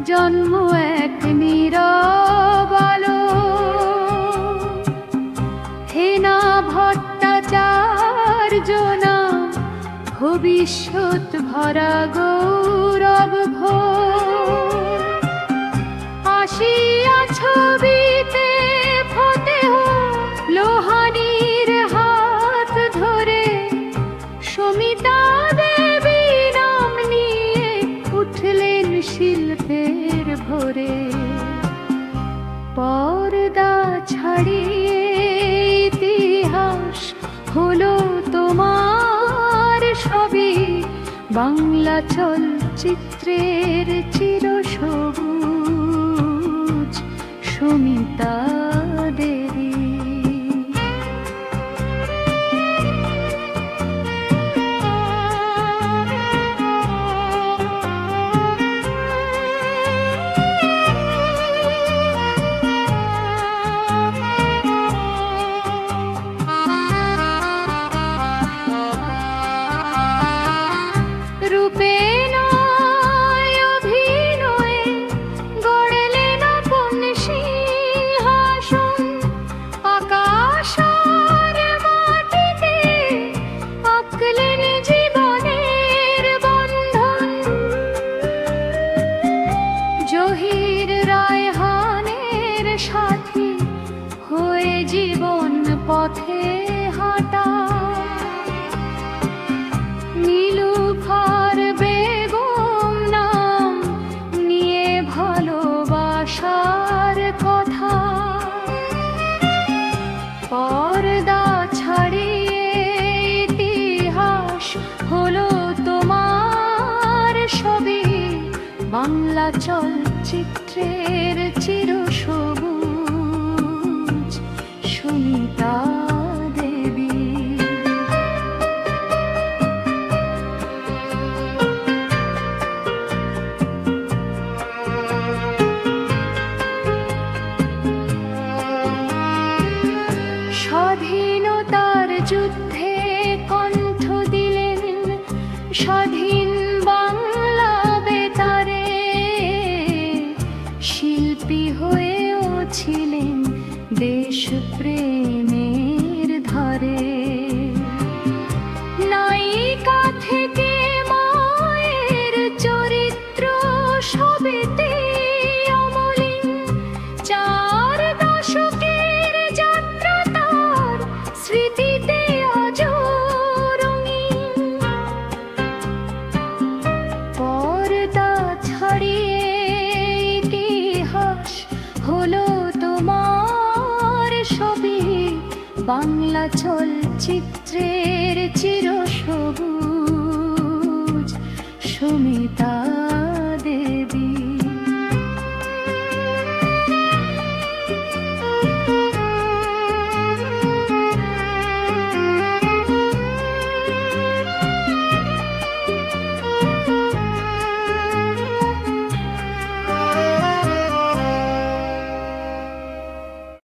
জন্ম এক নীরব আলো। হেনা ভট্টাচার্য নাম ভবিষ্যৎ ভরা গৌরব ঘোর। আসিয়া ছবিতে ফতেহ লোহানীর হাত ধরে সমিতা দেবী নাম নিয়ে উঠলেন শিল্পের ভোরে। পর্দা ছাড়িয়ে ইতিহাস হলো তোমার সবই, বাংলা চলচ্চিত্রের চিরসবুজ সমিতা দেবী। রূপে নয় অভিনয়ে গড়লেন আপন সিংহাসন। আকাশ আর মাটিতে আঁকলেন জীবনের বন্ধন। জহির রায়হানের সাথী হয়ে জীবন পথে হাঁটা। নীলুফার বেগম নাম নিয়ে ভালোবাসার কথা। পর্দা ছাড়িয়ে ইতিহাস হলো তোমার সবই, বাংলা চলচ্চিত্রের চিরসবুজ সমিতা দেবী। স্বাধীনতার যুদ্ধে কণ্ঠ দিলেন স্বাধীন বাংলা বেতারে। শিল্পী হয়েও ছিলেন দেশপ্রেমের ধারে। নায়িকা থেকে মায়ের চরিত্র সবেতে অমলিন। 4 দশকের যাত্রা তার স্মৃতিতে আজও রঙিন। পর্দা ছাড়িয়ে ইতিহাস হলো তোমার সবই, বাংলা চলচ্চিত্রের চিরসবুজ সমিতা।